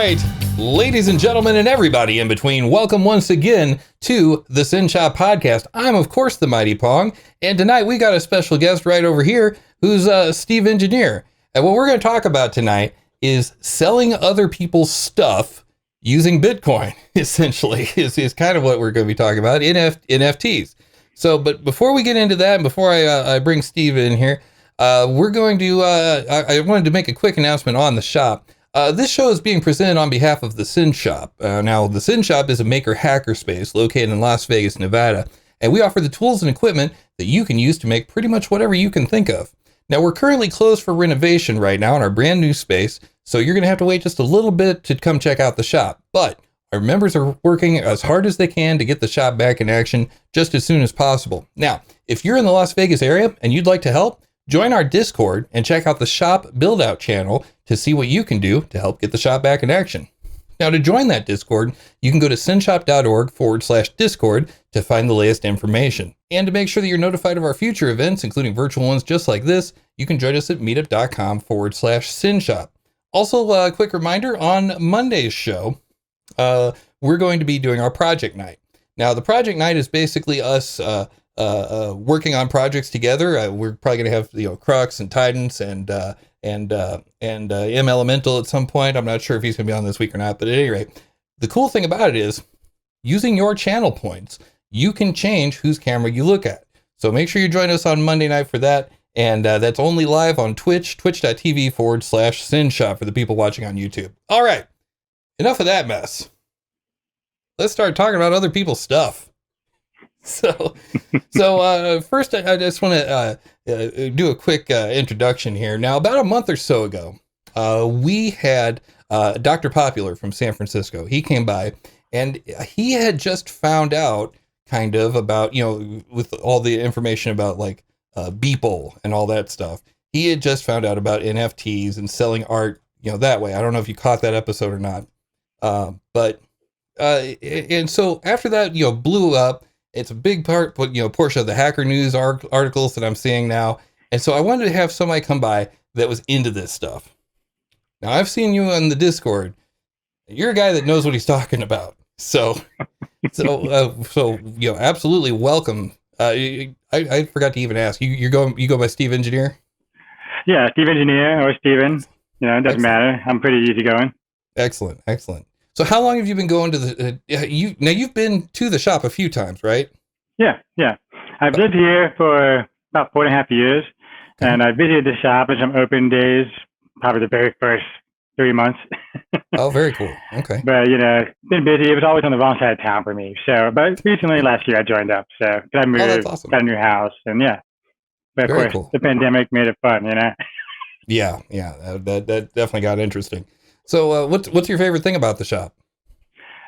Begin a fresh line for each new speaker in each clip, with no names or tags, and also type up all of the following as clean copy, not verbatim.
right, ladies and gentlemen, and everybody in between, welcome once again to the SYN Shop podcast. I'm, of course, the mighty Pong, and tonight we got a special guest right over here who's Stevengineer. And what we're going to talk about tonight is selling other people's stuff using Bitcoin, essentially, is kind of what we're going to be talking about, NFTs. So, but before we get into that, and before I bring Steve in here, we're going to, I wanted to make a quick announcement on the shop. This show is being presented on behalf of the SYN Shop. Now, the SYN Shop is a maker hackerspace located in Las Vegas, Nevada, and we offer the tools and equipment that you can use to make pretty much whatever you can think of. Now, we're currently closed for renovation right now in our brand new space, so you're going to have to wait just a little bit to come check out the shop. But our members are working as hard as they can to get the shop back in action just as soon as possible. Now, if you're in the Las Vegas area and you'd like to help, join our Discord and check out the shop build-out channel to see what you can do to help get the shop back in action. Now, to join that Discord, you can go to synshop.org/Discord to find the latest information. And to make sure that you're notified of our future events, including virtual ones just like this, you can join us at meetup.com/Synshop. Also, a quick reminder, on Monday's show, we're going to be doing our project night. Now, the project night is basically us working on projects together. We're probably going to have, Crux and Titans and M Elemental at some point. I'm not sure if he's going to be on this week or not, but at any rate, the cool thing about it is using your channel points, you can change whose camera you look at. So make sure you join us on Monday night for that. And that's only live on Twitch, twitch.tv/Synshop for the people watching on YouTube. All right, enough of that mess. Let's start talking about other people's stuff. So first, I just want to do a quick introduction here. Now, about a month or so ago, we had Dr. Popular from San Francisco. He came by, and he had just found out kind of about, with all the information about like Beeple and all that stuff. He had just found out about NFTs and selling art, that way. I don't know if you caught that episode or not. And so after that, blew up. It's a big portion of the Hacker News articles that I'm seeing now. And so I wanted to have somebody come by that was into this stuff. Now, I've seen you on the Discord. You're a guy that knows what he's talking about. So absolutely welcome. I forgot to even ask. You go by Stevengineer?
Yeah, Stevengineer or Steven. It doesn't matter. I'm pretty easygoing.
Excellent. So how long have you been going to the, you've been to the shop a few times, right?
Yeah. I've lived here for about 4.5 years, and I visited the shop on some open days, probably the very first 3 months.
Oh, very cool. Okay.
But, been busy. It was always on the wrong side of town for me. So, but recently, last year, I joined up. So, I moved,
that's awesome.
Got a new house, and yeah. But of course, the pandemic made it fun,
Yeah, that definitely got interesting. So, what's your favorite thing about the shop?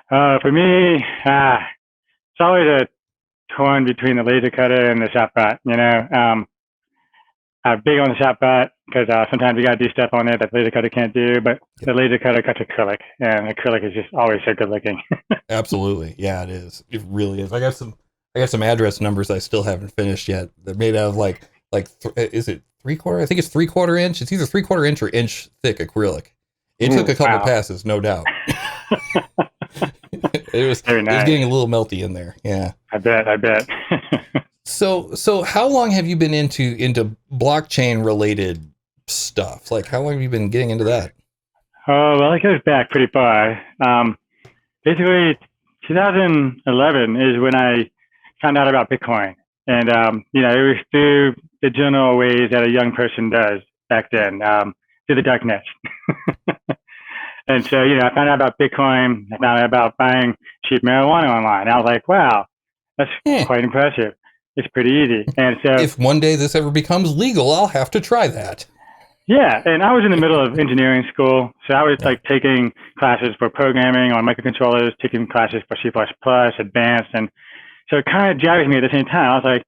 For me, it's always a torn between the laser cutter and the shop bot. I'm big on the shop bot because sometimes you got to do stuff on it that the laser cutter can't do. But the laser cutter cuts acrylic, and acrylic is just always so good looking. Absolutely,
yeah, it is. It really is. I got some address numbers I still haven't finished yet. They're made out of is it 3/4? I think it's 3/4 inch. It's either 3/4 inch or inch thick acrylic. It took a couple passes, no doubt. It was getting a little melty in there. Yeah.
I bet.
So how long have you been into blockchain related stuff? Like, how long have you been getting into that?
Oh, well, it goes back pretty far. Basically 2011 is when I found out about Bitcoin. And, it was through the general ways that a young person does back then, through the darknet. And so, I found out about Bitcoin. I found out about buying cheap marijuana online. I was like, wow, that's quite impressive. It's pretty easy. And so,
if one day this ever becomes legal, I'll have to try that.
Yeah. And I was in the middle of engineering school. So I was taking classes for programming on microcontrollers, taking classes for C++, advanced. And so it kind of jabbed me at the same time. I was like,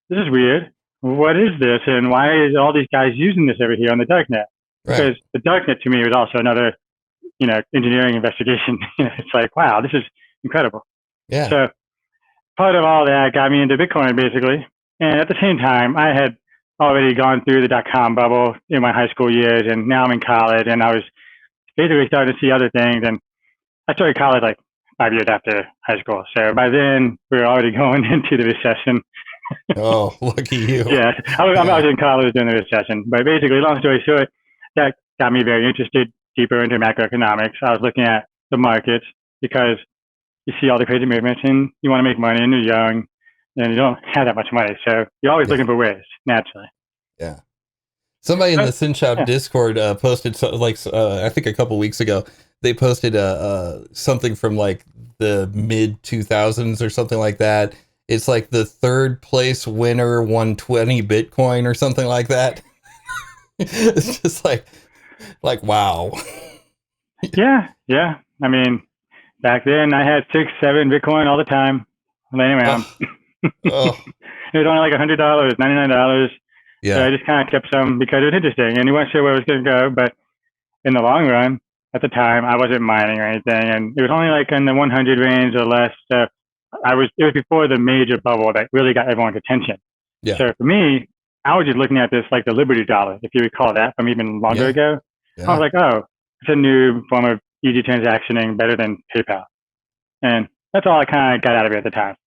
this is weird. What is this? And why is all these guys using this over here on the darknet? Right. Because the darknet to me was also another engineering investigation. It's like, wow, this is incredible.
Yeah.
So part of all that got me into Bitcoin, basically. And at the same time, I had already gone through the .com bubble in my high school years, and now I'm in college, and I was basically started to see other things. And I started college like 5 years after high school. So by then we were already going into the recession.
Oh, lucky you.
Yeah, I was in college during the recession. But basically, long story short, that got me very interested deeper into macroeconomics. I was looking at the markets because you see all the crazy movements and you want to make money and you're young and you don't have that much money. So you're always looking for ways, naturally.
Yeah. Somebody in the Synshop
Yeah.
Discord posted I think a couple weeks ago, they posted something from like the mid 2000s or something like that. It's like the third place winner won 20 Bitcoin or something like that. It's just like wow.
Yeah. I mean, back then I had 6, 7 Bitcoin all the time laying around.
Oh.
It was only like $100, $99.
Yeah.
So I just kind of kept some because it was interesting and you weren't sure where it was going to go. But in the long run, at the time, I wasn't mining or anything. And it was only like in the 100 range or less. So it was before the major bubble that really got everyone's attention.
Yeah.
So for me, I was just looking at this like the Liberty dollar, if you recall that from even longer ago. I was like, oh, it's a new form of easy transactioning, better than PayPal. And that's all I kind of got out of it at the time.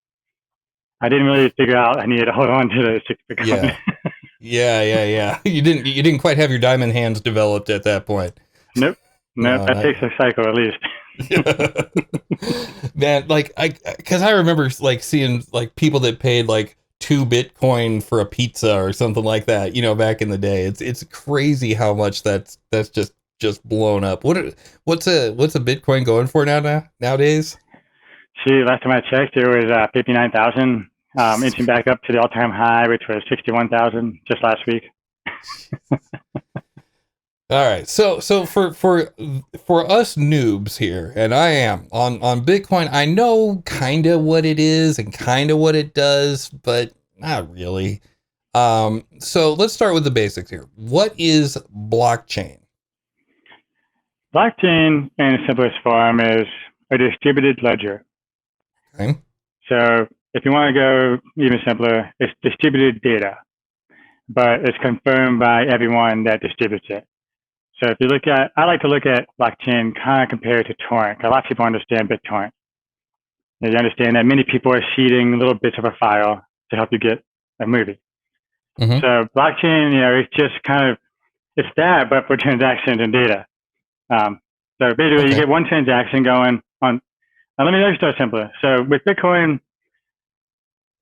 I didn't really figure out I needed to hold on to the 6 Bitcoin.
Yeah. You didn't quite have your diamond hands developed at that point.
Nope. That takes a cycle at least.
Man, because I remember like seeing like people that paid like 2 Bitcoin for a pizza or something like that, back in the day. It's crazy how much that's just blown up. What's a Bitcoin going for nowadays?
See, last time I checked, it was 59,000, inching back up to the all-time high, which was 61,000 just last week.
All right, so for us noobs here, and I am on Bitcoin, I know kind of what it is and kind of what it does, but not really. So let's start with the basics here. What is blockchain?
Blockchain, in its simplest form, is a distributed ledger.
Okay.
So if you want to go even simpler, it's distributed data, but it's confirmed by everyone that distributes it. So if you I like to look at blockchain kind of compared to torrent. A lot of people understand BitTorrent. You understand that many people are seeding little bits of a file to help you get a movie. Mm-hmm. So blockchain, it's just kind of, it's that, but for transactions and data. So basically you get one transaction going on. Now let me start simpler. So with Bitcoin,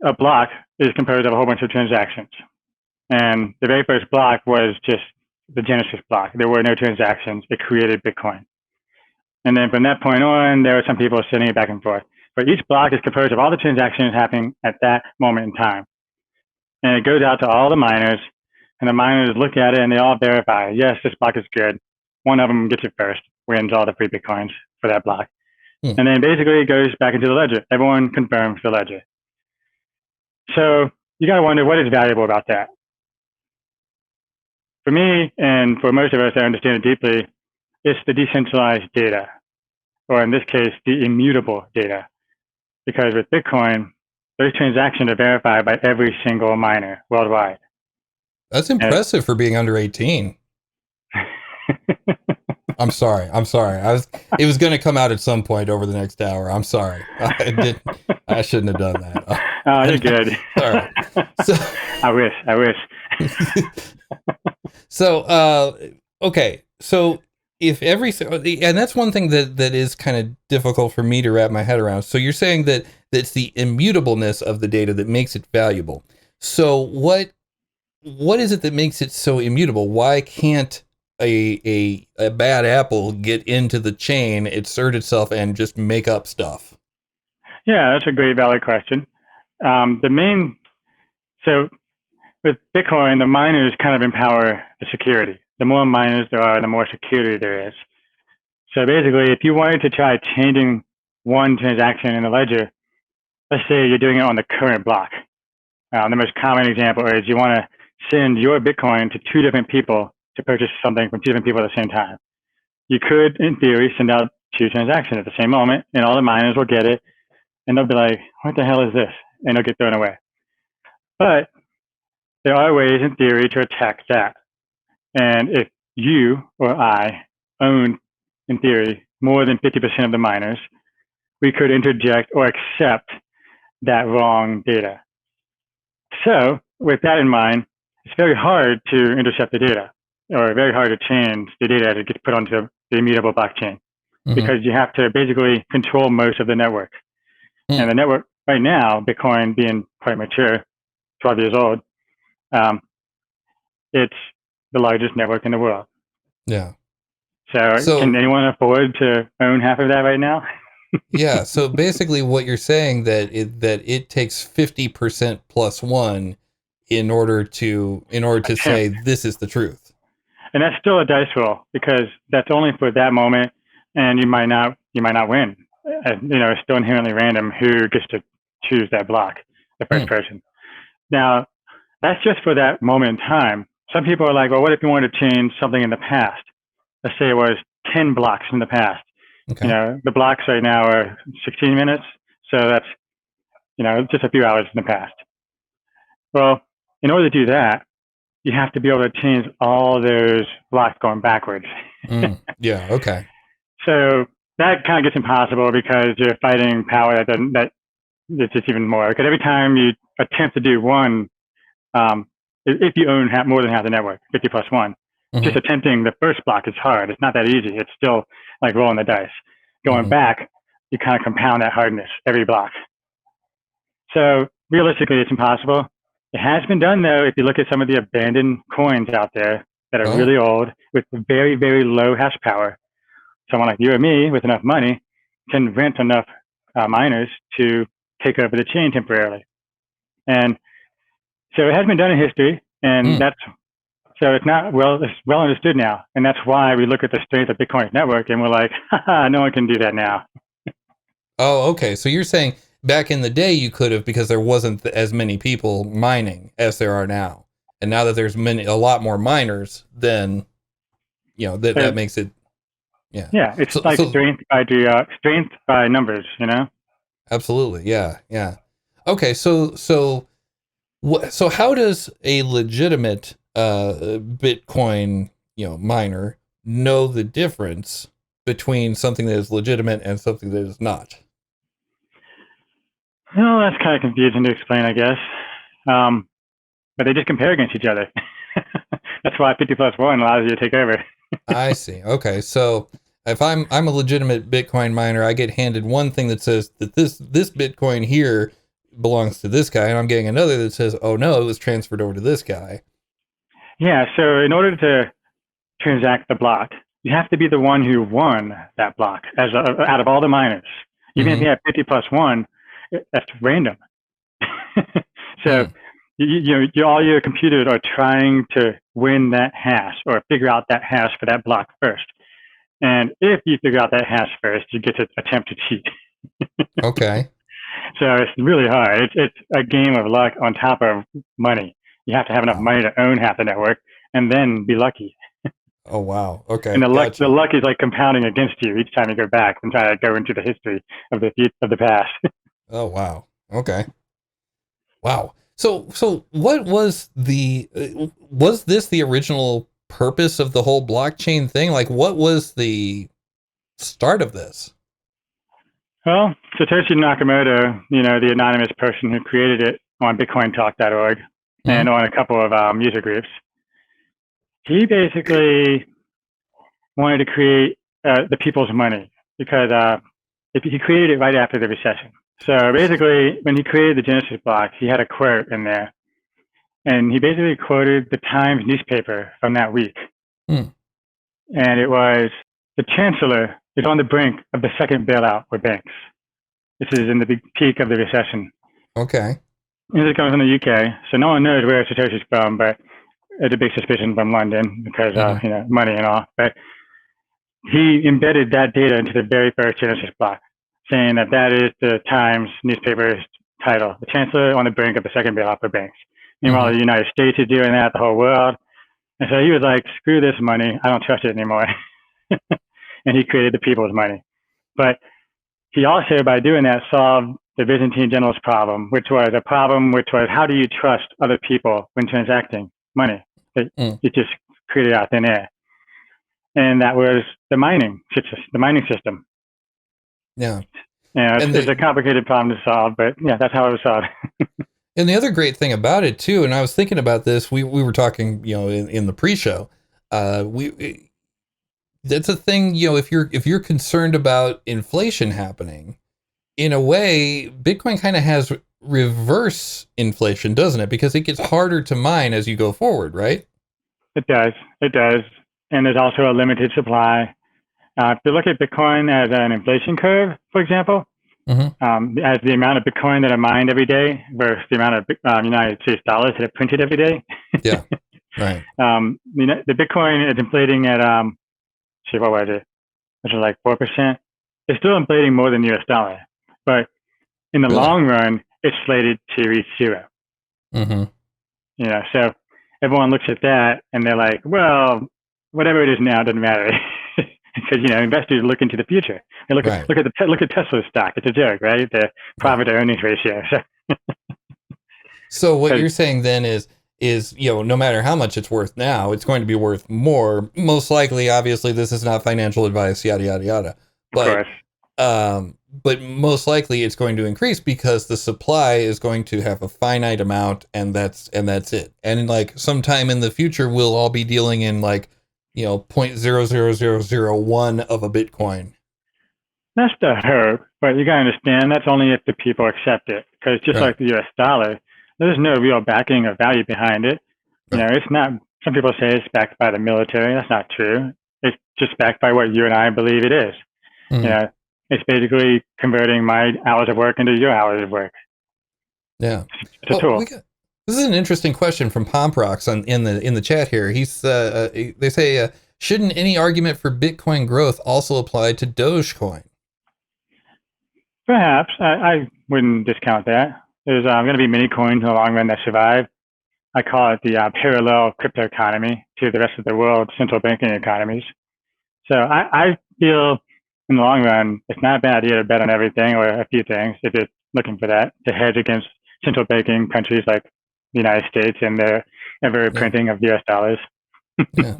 a block is composed of a whole bunch of transactions. And the very first block was just the Genesis block. There were no transactions. It created Bitcoin. And then from that point on, there were some people sending it back and forth. But each block is composed of all the transactions happening at that moment in time. And it goes out to all the miners, and the miners look at it and they all verify, yes, this block is good. One of them gets it first, wins all the free Bitcoins for that block. And then basically it goes back into the ledger. Everyone confirms the ledger. So you got to wonder what is valuable about that. For me, and for most of us that understand it deeply, it's the decentralized data, or in this case, the immutable data. Because with Bitcoin, those transactions are verified by every single miner worldwide.
That's impressive for being under 18. I'm sorry. It was going to come out at some point over the next hour. I'm sorry. I shouldn't have done that.
Oh, you're good.
All right. So,
I wish.
So, okay. So and that's one thing that is kind of difficult for me to wrap my head around. So you're saying that it's the immutableness of the data that makes it valuable. So what is it that makes it so immutable? Why can't a bad apple get into the chain, insert itself, and just make up stuff?
Yeah, that's a great, valid question. So with Bitcoin, the miners kind of empower the security. The more miners there are, the more security there is. So basically, if you wanted to try changing one transaction in the ledger, let's say you're doing it on the current block. The most common example is you want to send your Bitcoin to 2 different people to purchase something from 2 different people at the same time. You could, in theory, send out 2 transactions at the same moment, and all the miners will get it, and they'll be like, what the hell is this? And it'll get thrown away. But there are ways, in theory, to attack that. And if you or I own, in theory, more than 50% of the miners, we could interject or accept that wrong data. So with that in mind, it's very hard to intercept the data, or very hard to change the data as it gets put onto the immutable blockchain, because you have to basically control most of the network. And the network right now, Bitcoin being quite mature, 12 years old, it's the largest network in the world.
Yeah.
So can anyone afford to own half of that right now?
Yeah. So basically what you're saying that it takes 50% plus one in order to say this is the truth.
And that's still a dice roll, because that's only for that moment, and you might not win. It's still inherently random who gets to choose that block, the first person. Now, that's just for that moment in time. Some people are like, well, what if you wanted to change something in the past? Let's say it was 10 blocks in the past.
Okay.
The blocks right now are 16 minutes. So that's, just a few hours in the past. Well, in order to do that, you have to be able to change all those blocks going backwards.
Yeah. Okay.
So that kind of gets impossible, because you're fighting power that it's just even more. Because every time you attempt to do one, if you own more than half the network, 50 plus one, just attempting the first block is hard. It's not that easy. It's still like rolling the dice. Going back, you kind of compound that hardness every block. So realistically, it's impossible. It has been done, though, if you look at some of the abandoned coins out there that are really old with very, very low hash power. Someone like you or me with enough money can rent enough miners to take over the chain temporarily. And so it has been done in history, and so it's well understood now. And that's why we look at the strength of Bitcoin's network and we're like, no one can do that now.
Oh, okay. So you're saying back in the day you could have, because there wasn't as many people mining as there are now. And now that there's a lot more miners, then, that makes it, yeah.
Yeah, it's strength by numbers,
Absolutely. Yeah. Yeah. Okay. So how does a legitimate Bitcoin, miner know the difference between something that is legitimate and something that is not?
Well, that's kind of confusing to explain, I guess. But they just compare against each other. That's why 50 plus one allows you to take over.
I see. Okay. So if I'm a legitimate Bitcoin miner, I get handed one thing that says that this Bitcoin here belongs to this guy, and I'm getting another that says, oh no, it was transferred over to this guy.
Yeah. So in order to transact the block, you have to be the one who won that block out of all the miners. Even if you have 50 plus one, that's random. So all your computers are trying to win that hash or figure out that hash for that block first. And if you figure out that hash first, you get to attempt to cheat.
Okay.
So it's really hard. It's a game of luck on top of money. You have to have enough money to own half the network and then be lucky.
Oh, wow. Okay.
And the luck is like compounding against you each time you go back and try to go into the history of the past.
Oh, wow. Okay. Wow. So what was was this the original purpose of the whole blockchain thing? Like, what was the start of this?
Well, Satoshi Nakamoto, the anonymous person who created it on bitcointalk.org and on a couple of user groups, he basically wanted to create the people's money, because he created it right after the recession. So basically, when he created the Genesis block, he had a quote in there, and he basically quoted the Times newspaper from that week. And it was, "The Chancellor is on the brink of the second bailout for banks." This is in the big peak of the recession.
Okay.
This is coming from the UK, so no one knows where Satoshi's from, but it's a big suspicion from London because, money and all. But he embedded that data into the very first Genesis block, saying that is the Times newspaper's title, "The Chancellor on the brink of the second bailout for banks." Meanwhile, the United States is doing that, the whole world. And so he was like, screw this money. I don't trust it anymore. And he created the people's money. But he also, by doing that, solved the Byzantine generals' problem, which was how do you trust other people when transacting money? It just created out thin air. and that was the mining system.
Yeah.
Yeah, it's a complicated problem to solve, but yeah, that's how it was solved.
And the other great thing about it too, and I was thinking about this, we were talking, in the pre-show, that's a thing, if you're concerned about inflation happening, in a way, Bitcoin kind of has reverse inflation, doesn't it? Because it gets harder to mine as you go forward, right?
It does. And there's also a limited supply. If you look at Bitcoin as an inflation curve, for example, as the amount of Bitcoin that are mined every day versus the amount of United States dollars that are printed every day.
Yeah, right.
The Bitcoin is inflating at, what was it? Which is like 4%. It's still inflating more than US dollar. But in the long run, it's slated to reach zero. So everyone looks at that and they're like, well, whatever it is now doesn't matter. Because investors look into the future. They look at Tesla's stock. It's a joke, right? The profit to earnings ratio.
So what you're saying then is no matter how much it's worth now, it's going to be worth more. Most likely, obviously, this is not financial advice, yada yada yada. But but most likely it's going to increase because the supply is going to have a finite amount, and that's it. And like sometime in the future, we'll all be dealing in like 0.00001 of a Bitcoin.
That's the hope, but you gotta understand that's only if the people accept it. Because just like the US dollar, there's no real backing or value behind it. It's not. Some people say it's backed by the military. That's not true. It's just backed by what you and I believe it is. It's basically converting my hours of work into your hours of work.
Yeah,
it's a tool.
This is an interesting question from Pomprox in the chat here. They say, shouldn't any argument for Bitcoin growth also apply to Dogecoin?
Perhaps. I wouldn't discount that. There's going to be many coins in the long run that survive. I call it the parallel crypto economy to the rest of the world's central banking economies. So I feel in the long run, it's not a bad idea to bet on everything or a few things if you're looking for that, to hedge against central banking countries like the United States and their ever printing of US dollars.
Yeah.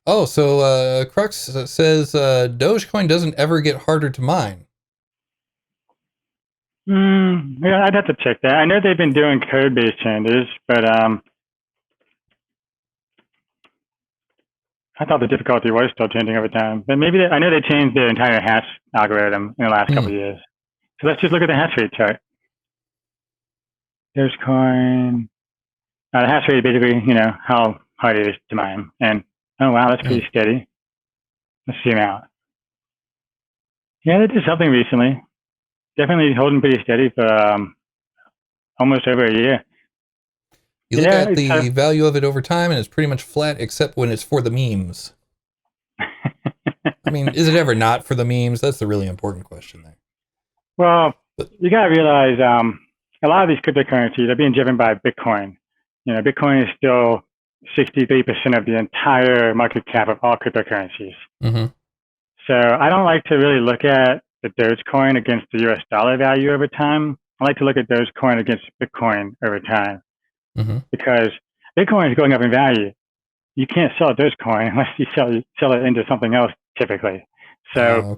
Oh, so Crux says Dogecoin doesn't ever get harder to mine.
Yeah, I'd have to check that. I know they've been doing code-based changes, but I thought the difficulty was still changing over time. But maybe I know they changed their entire hash algorithm in the last couple of years. So let's just look at the hash rate chart. Dogecoin. The hash rate is basically, how hard it is to mine. And oh wow, that's pretty steady. Let's zoom out. Yeah, they did something recently. Definitely holding pretty steady for almost over a year.
You look at the value of it over time, and it's pretty much flat, except when it's for the memes. I mean, is it ever not for the memes? That's the really important question there.
Well, you got to realize a lot of these cryptocurrencies are being driven by Bitcoin. Bitcoin is still 63% of the entire market cap of all cryptocurrencies. So I don't like to really look at the Dogecoin against the US dollar value over time. I like to look at Dogecoin against Bitcoin over time. Because Bitcoin is going up in value. You can't sell Dogecoin unless you sell it into something else typically. So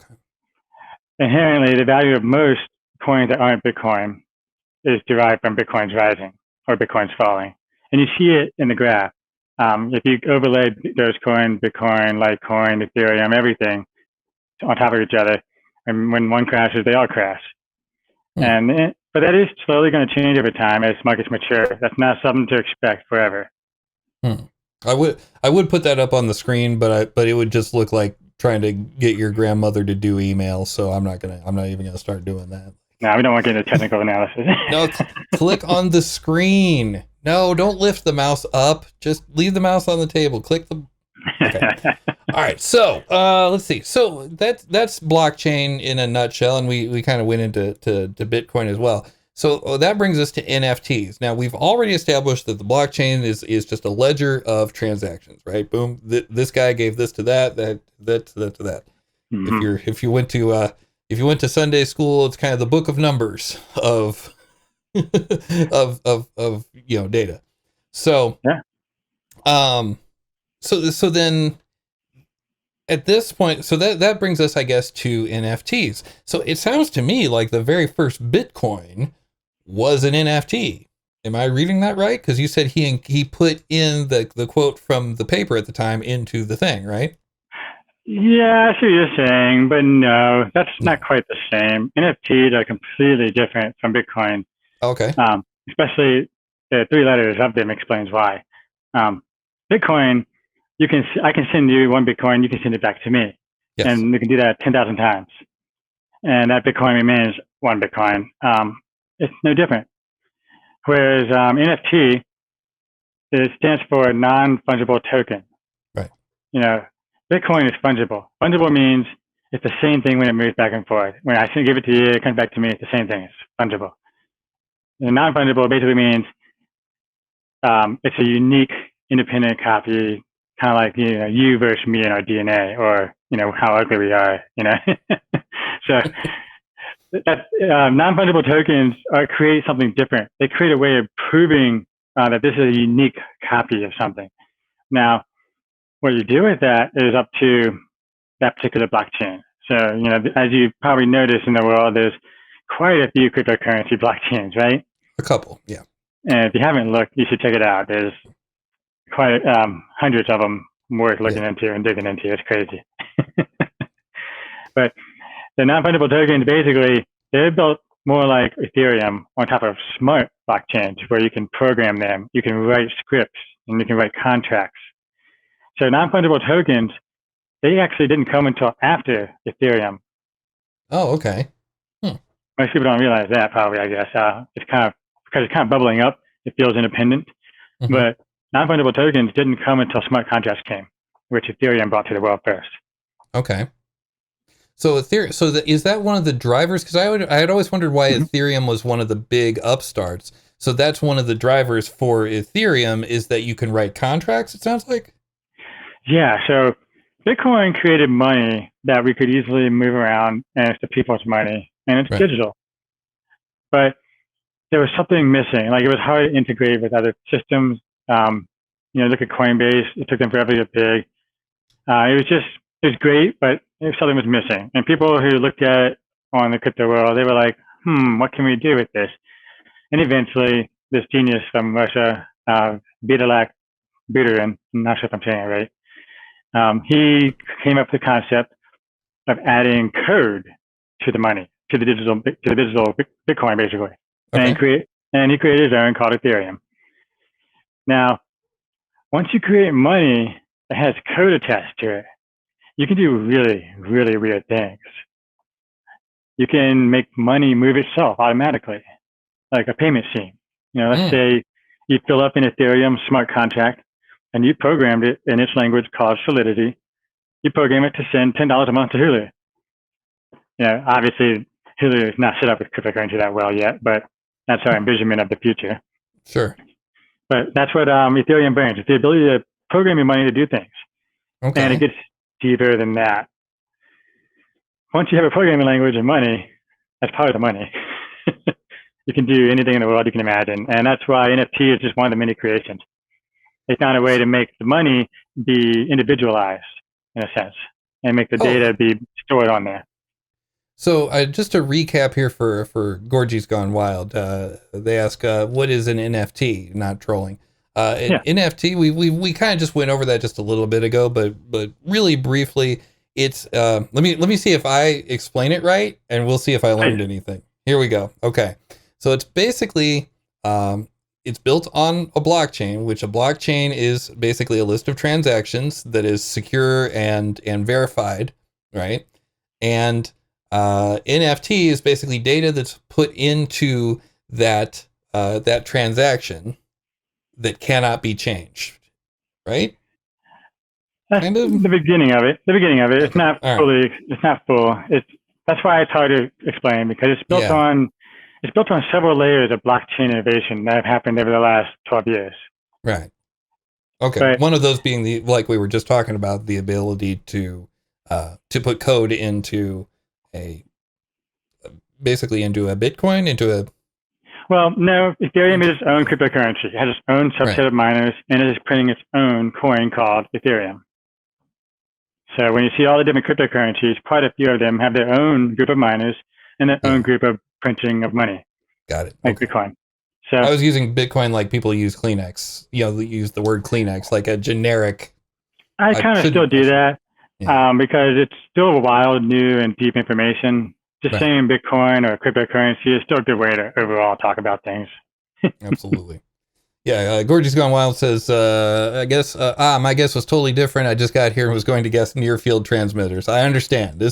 inherently, the value of most coins that aren't Bitcoin is derived from Bitcoin's rising or Bitcoin's falling. And you see it in the graph. If you overlay Dogecoin, Bitcoin, Litecoin, Ethereum, everything on top of each other, and when one crashes, they all crash. But that is slowly going to change over time as markets mature. That's not something to expect forever.
I would put that up on the screen, but it would just look like trying to get your grandmother to do email. So I'm not even gonna start doing that.
No, we don't want to get into technical analysis.
No, click on the screen. No, don't lift the mouse up. Just leave the mouse on the table. Click the. Okay. All right. So let's see. So that's blockchain in a nutshell, and we kind of went into Bitcoin as well. So that brings us to NFTs. Now we've already established that the blockchain is just a ledger of transactions, right? Boom. This guy gave this to that to that. If you went to Sunday school, it's kind of the book of numbers of of data. So
yeah.
So then at this point, so that brings us, I guess, to NFTs. So it sounds to me like the very first Bitcoin was an NFT. Am I reading that right? Because you said he put in the quote from the paper at the time into the thing, right?
Yeah, I see what you're saying, but no, that's
No.
not quite the same. NFTs are completely different from Bitcoin.
Okay.
Especially the three letters of them explains why. Bitcoin, I can send you one Bitcoin, you can send it back to me,
Yes.
and you can do that 10,000 times, and that Bitcoin remains one Bitcoin. It's no different. Whereas NFT, it stands for non-fungible token.
Right.
You know, Bitcoin is fungible. Fungible means it's the same thing when it moves back and forth. When I give it to you, it comes back to me. It's the same thing. It's fungible. And non-fungible basically means it's a unique, independent copy, kind of like you versus me in our DNA, or how ugly we are. So that non-fungible tokens create something different. They create a way of proving that this is a unique copy of something. Now, what you do with that is up to that particular blockchain. So, as you probably notice in the world, there's quite a few cryptocurrency blockchains, right?
A couple, yeah.
And if you haven't looked, you should check it out. There's quite hundreds of them worth looking into and digging into. It's crazy. But the non-fungible tokens, basically, they're built more like Ethereum on top of smart blockchains where you can program them, you can write scripts, and you can write contracts. So non-fungible tokens, they actually didn't come until after Ethereum.
Oh, okay.
Most people don't realize that, probably, I guess. It's kind of bubbling up. It feels independent. Mm-hmm. But non-fungible tokens didn't come until smart contracts came, which Ethereum brought to the world first.
Okay. So Ethereum. Is that one of the drivers? Because I had always wondered why Ethereum was one of the big upstarts. So that's one of the drivers for Ethereum is that you can write contracts. It sounds like. Yeah.
So Bitcoin created money that we could easily move around, and it's the people's money, and it's digital. But there was something missing. Like it was hard to integrate with other systems. Look at Coinbase. It took them forever to get big. It was great, but something was missing. And people who looked at it on the crypto world, they were like, what can we do with this? And eventually, this genius from Russia, Vitalik Buterin, I'm not sure if I'm saying it right, he came up with the concept of adding code to the money, to the digital Bitcoin, basically. Okay. And he created his own called Ethereum. Now, once you create money that has code attached to it, you can do really, really weird things. You can make money move itself automatically, like a payment scheme. Let's say you fill up an Ethereum smart contract and you programmed it in its language called Solidity. You program it to send $10 a month to Hulu. Obviously, Hulu is not set up with cryptocurrency that well yet, but that's our envisionment of the future.
Sure.
But that's what Ethereum brings. It's the ability to program your money to do things. Okay. And it gets deeper than that. Once you have a programming language and money, that's part of the money. You can do anything in the world you can imagine. And that's why NFT is just one of the many creations. They found a way to make the money be individualized, in a sense, and make the data be stored on there.
So just to recap here for Gorgie's Gone Wild, they ask, what is an NFT? Not trolling. NFT, we kind of just went over that just a little bit ago, but really briefly, it's let me see if I explain it right, and we'll see if I learned anything. Here we go. Okay, so it's basically it's built on a blockchain, which a blockchain is basically a list of transactions that is secure and verified, right? And NFT is basically data that's put into that transaction that cannot be changed, right?
That's kind of the beginning of it. It's not fully. Right. It's not full. That's why it's hard to explain, because it's built on several layers of blockchain innovation that have happened over the last 12 years.
Right. Okay. But one of those being like we were just talking about, the ability to put code into basically into a Bitcoin,
Well, no, Ethereum is its own cryptocurrency. It has its own subset of miners, and it is printing its own coin called Ethereum. So when you see all the different cryptocurrencies, quite a few of them have their own group of miners and their own group of printing of money.
Got it.
Like Bitcoin. So
I was using Bitcoin like people use Kleenex. Use the word Kleenex like a generic.
I kind of still do that because it's still wild, new, and deep information. Just saying Bitcoin or cryptocurrency is still a good way to overall talk about things.
Absolutely. Yeah, Gorgeous Gone Wild says, I guess, my guess was totally different. I just got here and was going to guess near field transmitters. I understand.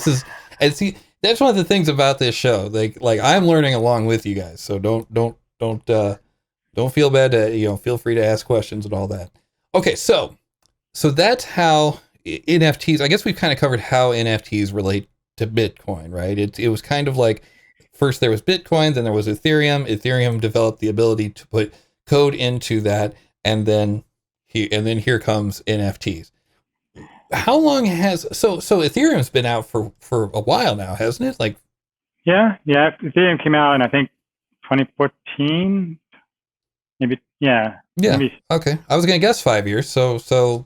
And see, that's one of the things about this show. Like I'm learning along with you guys. So don't feel bad to, feel free to ask questions and all that. Okay. So that's how NFTs, I guess we've kind of covered how NFTs relate to Bitcoin, right? It was kind of like, first there was Bitcoin, then there was Ethereum. Ethereum developed the ability to put code into that, and then here comes NFTs. How long has so Ethereum's been out for a while now, hasn't it? Like, yeah,
Ethereum came out in I think 2014, maybe. Maybe.
Okay, I was gonna guess 5 years, so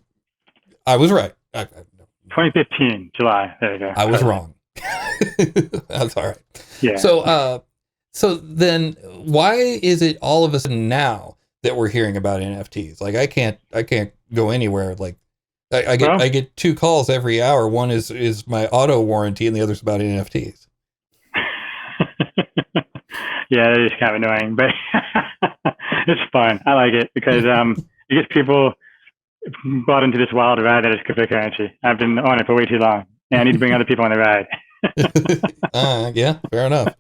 I was right.
2015 July. There you go.
I was wrong. That's all right.
Yeah.
So then why is it all of a sudden now that we're hearing about NFTs? Like I can't go anywhere. Like I get 2 calls every hour. One is my auto warranty and the other's about NFTs.
Yeah, it is kind of annoying, but it's fun. I like it because it gets people brought into this wild ride that is cryptocurrency. I've been on it for way too long, and I need to bring other people on the ride.
Yeah, fair enough.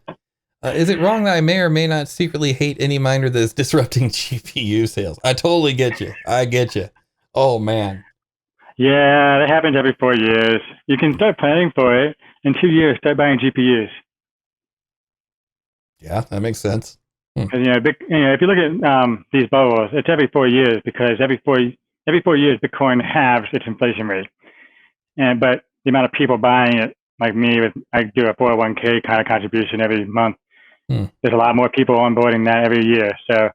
Is it wrong that I may or may not secretly hate any miner that is disrupting GPU sales? I totally get you. I get you. Oh, man.
Yeah, that happens every 4 years. You can start planning for it. In 2 years, start buying GPUs.
Yeah, that makes sense.
If you look at these bubbles, it's every 4 years because every 4 years, Bitcoin halves its inflation rate. But the amount of people buying it, like me, I do a 401k kind of contribution every month. There's a lot more people onboarding that every year. So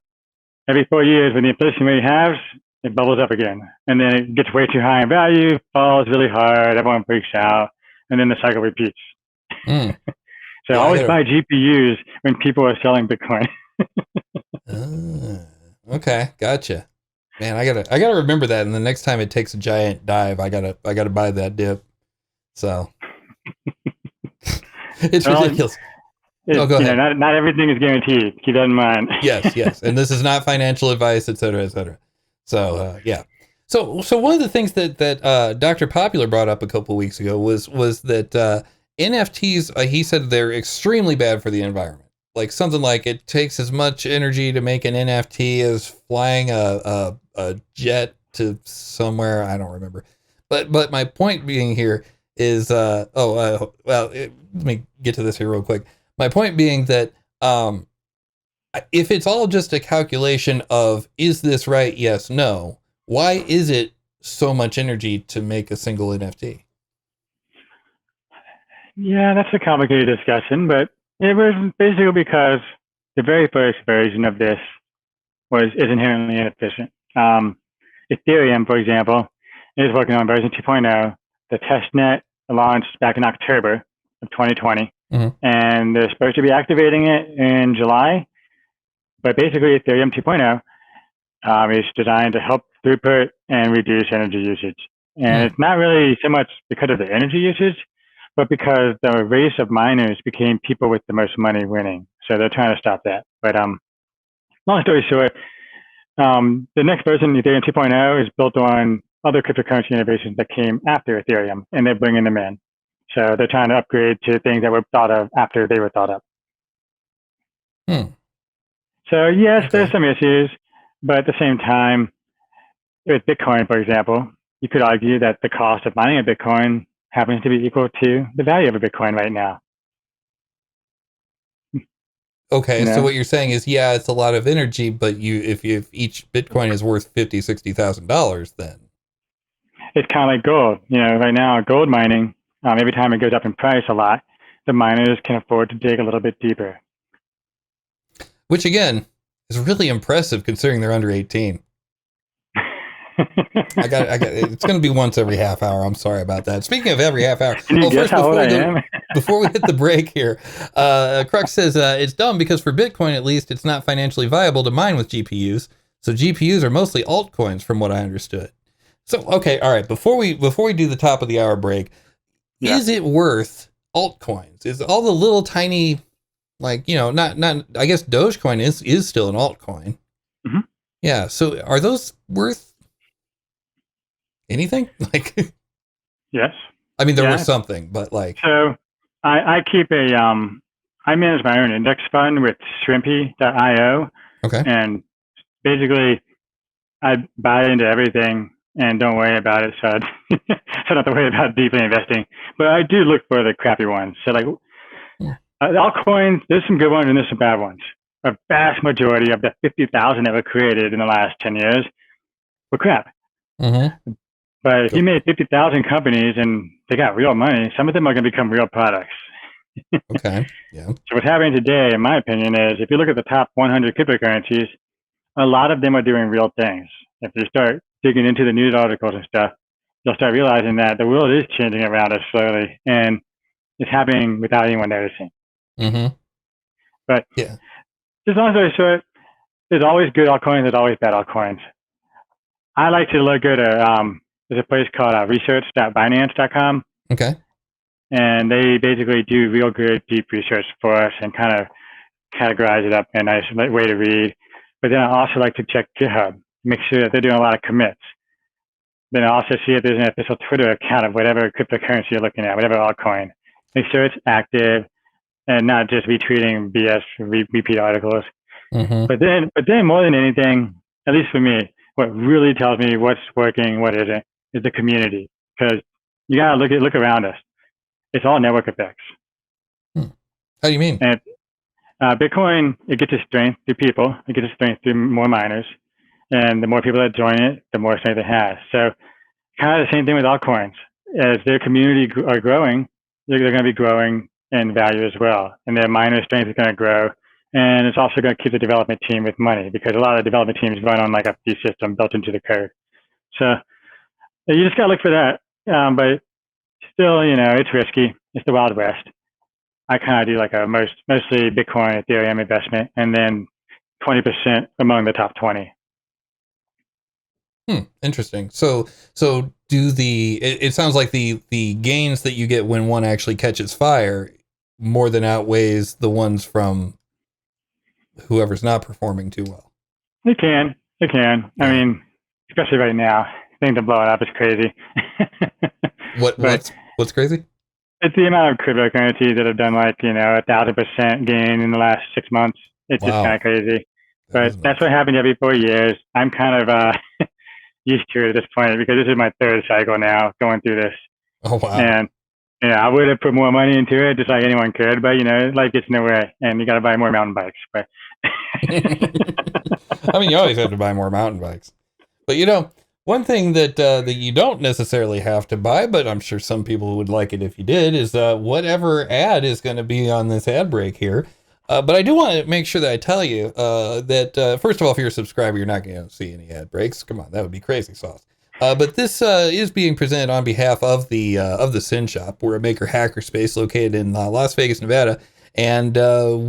every 4 years, when the inflation rate halves, it bubbles up again. And then it gets way too high in value, falls really hard, everyone freaks out, and then the cycle repeats. So always buy GPUs when people are selling Bitcoin.
Okay, gotcha. Man, I gotta remember that, and the next time it takes a giant dive, I gotta buy that dip. So it's ridiculous. Go ahead.
Not everything is guaranteed. Keep that in mind.
Yes. And this is not financial advice, et cetera, et cetera. So, yeah. So one of the things that Dr. Popular brought up a couple of weeks ago was that NFTs, he said they're extremely bad for the environment. Like something like it takes as much energy to make an NFT as flying a jet to somewhere. I don't remember. But my point being here is, let me get to this here real quick. My point being that if it's all just a calculation of, is this right? Yes, no. Why is it so much energy to make a single NFT?
Yeah, that's a complicated discussion, but it was basically because the very first version of this is inherently inefficient. Ethereum, for example, is working on version 2.0. The testnet launched back in October of 2020. And they're supposed to be activating it in July. But basically, Ethereum 2.0 is designed to help throughput and reduce energy usage. And it's not really so much because of the energy usage, but because the race of miners became people with the most money winning. So they're trying to stop that. But long story short, the next version, Ethereum 2.0, is built on other cryptocurrency innovations that came after Ethereum, and they're bringing them in. So they're trying to upgrade to things that were thought of after they were thought of. So yes, there's some issues, but at the same time, with Bitcoin, for example, you could argue that the cost of mining a Bitcoin happens to be equal to the value of a Bitcoin right now.
Okay, so what you're saying is, yeah, it's a lot of energy, but if each Bitcoin is worth $50,000-$60,000, then
it's kind of like gold. Right now, gold mining, every time it goes up in price a lot, the miners can afford to dig a little bit deeper.
Which again is really impressive considering they're under 18. I got. It's going to be once every half hour. I'm sorry about that. Speaking of every half hour,
Can you guess how old I am?
Before we hit the break here, Crux says it's dumb because for Bitcoin, at least, it's not financially viable to mine with GPUs. So GPUs are mostly altcoins, from what I understood. So okay, all right. Before we do the top of the hour break, is it worth altcoins? Is all the little tiny, like, you know, not I guess Dogecoin is still an altcoin.
Mm-hmm.
Yeah. So are those worth anything? Like,
Yes.
I mean, they're worth something, but like.
So I keep I manage my own index fund with Shrimpy.io.
Okay.
And basically, I buy into everything and don't worry about it. So I don't have to worry about deeply investing. But I do look for the crappy ones. So like altcoins, there's some good ones and there's some bad ones. A vast majority of the 50,000 that were created in the last 10 years were crap.
Mm-hmm.
But if you made 50,000 companies and they got real money, some of them are going to become real products.
Okay. Yeah.
So what's happening today, in my opinion, is if you look at the top 100 cryptocurrencies, a lot of them are doing real things. If you start digging into the news articles and stuff, you'll start realizing that the world is changing around us slowly, and it's happening without anyone noticing.
Mm-hmm.
But
yeah,
just long story short, there's always good altcoins, there's always bad altcoins. I like to look at there's a place called research.binance.com.
Okay.
And they basically do real good deep research for us and kind of categorize it up in a nice way to read. But then I also like to check GitHub, make sure that they're doing a lot of commits. Then I also see if there's an official Twitter account of whatever cryptocurrency you're looking at, whatever altcoin. Make sure it's active and not just retweeting BS repeat articles.
Mm-hmm.
But then more than anything, at least for me, what really tells me what's working, what isn't, is the community. Because you gotta look around us. It's all network effects.
How do you mean?
And Bitcoin, it gets its strength through people. It gets its strength through more miners. And the more people that join it, the more strength it has. So kind of the same thing with altcoins. As their community are growing, they're going to be growing in value as well. And their miner strength is going to grow. And it's also going to keep the development team with money because a lot of the development teams run on like a fee system built into the code. So you just got to look for that. But still, you know, it's risky. It's the Wild West. I kind of do like a mostly Bitcoin, Ethereum investment, and then 20% among the top 20.
Interesting. So do it sounds like the gains that you get when one actually catches fire more than outweighs the ones from whoever's not performing too well.
It can. Yeah. I mean, especially right now, things are blowing up. It's crazy.
What's crazy?
It's the amount of cryptocurrencies that have done like, you know, 1,000% gain in the last 6 months. It's just kind of crazy. But that's what happens every 4 years. I'm kind of used to it at this point because this is my third cycle now going through this.
Oh, wow.
And, you know, I would have put more money into it just like anyone could, but, you know, life gets in the way and you got to buy more mountain bikes. But
I mean, you always have to buy more mountain bikes. But, you know, one thing that you don't necessarily have to buy, but I'm sure some people would like it if you did, is whatever ad is going to be on this ad break here. But I do want to make sure that I tell you that, first of all, if you're a subscriber, you're not going to see any ad breaks. Come on, that would be crazy sauce. But this is being presented on behalf of the SYN Shop. We're a maker hackerspace located in Las Vegas, Nevada. And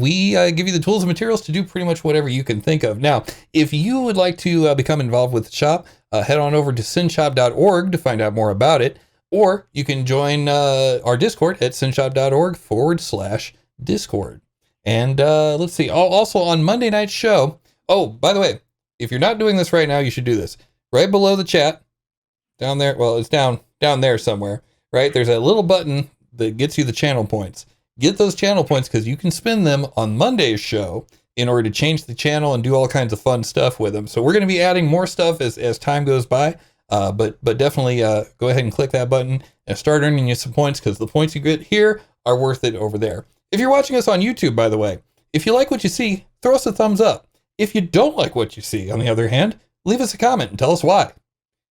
we give you the tools and materials to do pretty much whatever you can think of. Now, if you would like to become involved with the shop, head on over to synshop.org to find out more about it. Or you can join our Discord at synshop.org/Discord. And let's see. Also on Monday night's show. Oh, by the way, if you're not doing this right now, you should do this. Right below the chat, down there. Well, it's down there somewhere, right? There's a little button that gets you the channel points. Get those channel points because you can spend them on Monday's show in order to change the channel and do all kinds of fun stuff with them. So we're going to be adding more stuff as time goes by. But definitely go ahead and click that button and start earning you some points because the points you get here are worth it over there. If you're watching us on YouTube, by the way, if you like what you see, throw us a thumbs up. If you don't like what you see, on the other hand, leave us a comment and tell us why.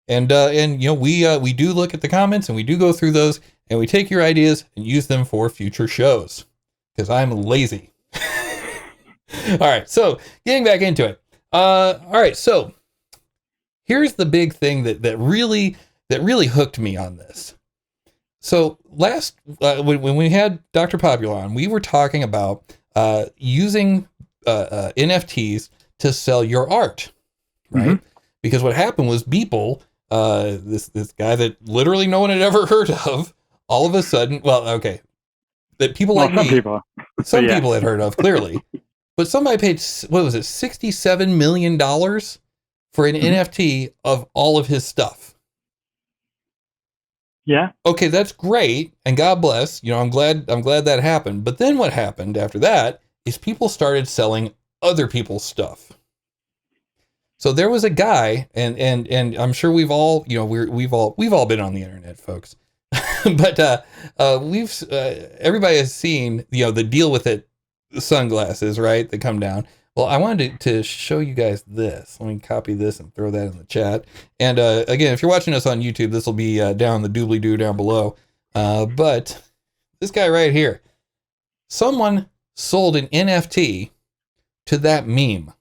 And you know, we do look at the comments and we do go through those and we take your ideas and use them for future shows because I'm lazy. All right, so getting back into it. All right, so here's the big thing that really hooked me on this. So last when we had Dr. Popular on, we were talking about using NFTs to sell your art, right? Mm-hmm. Because what happened was Beeple, this guy that literally no one had ever heard of, all of a sudden, that people like me, some people had heard of, clearly, but somebody paid, what was it, $67 million for an NFT of all of his stuff.
Yeah.
Okay, that's great, and God bless. I'm glad that happened. But then what happened after that is people started selling other people's stuff. So there was a guy, and I'm sure we've all, we've all been on the internet, folks. But everybody has seen, the deal with it, sunglasses, right? That come down. Well, I wanted to show you guys this. Let me copy this and throw that in the chat. And again, if you're watching us on YouTube, this will be down the doobly-doo down below. But this guy right here, someone sold an NFT to that meme.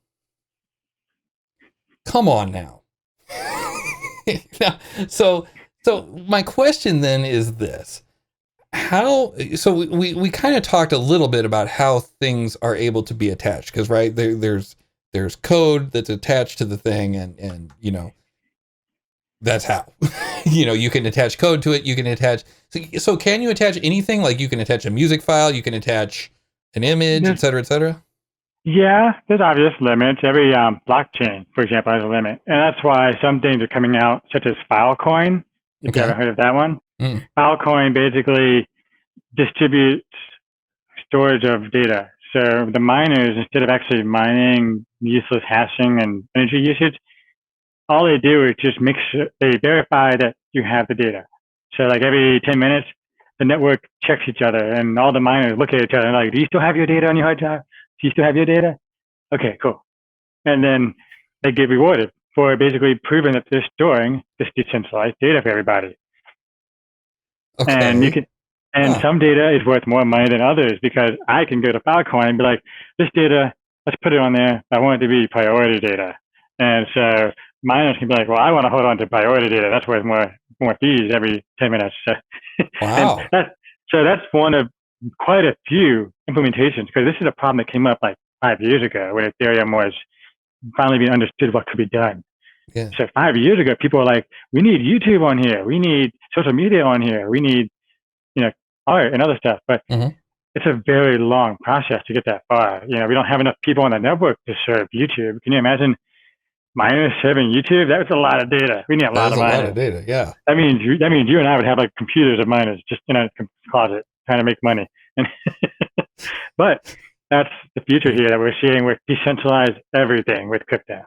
Come on now. So my question then is this. We kind of talked a little bit about how things are able to be attached, because right there's code that's attached to the thing, and that's how you can attach code to it. You can attach, so can you attach anything? Like you can attach a music file, you can attach an image, et cetera.
Yeah, there's obvious limits. Every blockchain, for example, has a limit, and that's why some things are coming out, such as Filecoin. If you haven't heard of that one. Filecoin basically distributes storage of data. So the miners, instead of actually mining useless hashing and energy usage, all they do is just make sure they verify that you have the data. So like every 10 minutes, the network checks each other, and all the miners look at each other and like, do you still have your data on your hard drive? Do you still have your data? Okay, cool. And then they get rewarded for basically proving that they're storing this decentralized data for everybody.
Okay.
And some data is worth more money than others, because I can go to Filecoin and be like, this data, let's put it on there. I want it to be priority data. And so miners can be like, well, I want to hold on to priority data. That's worth more fees every 10 minutes. So,
wow.
That's one of quite a few implementations, because this is a problem that came up like 5 years ago when Ethereum was finally being understood what could be done.
Yeah.
So 5 years ago, people were like, we need YouTube on here. We need social media on here. We need, art and other stuff. But it's a very long process to get that far. We don't have enough people on the network to serve YouTube. Can you imagine miners serving YouTube? That was a lot of data. We need a lot of miners.
A lot of data, yeah.
That means you and I would have like computers of miners just in a closet trying to make money. But that's the future here that we're seeing with decentralized everything with crypto.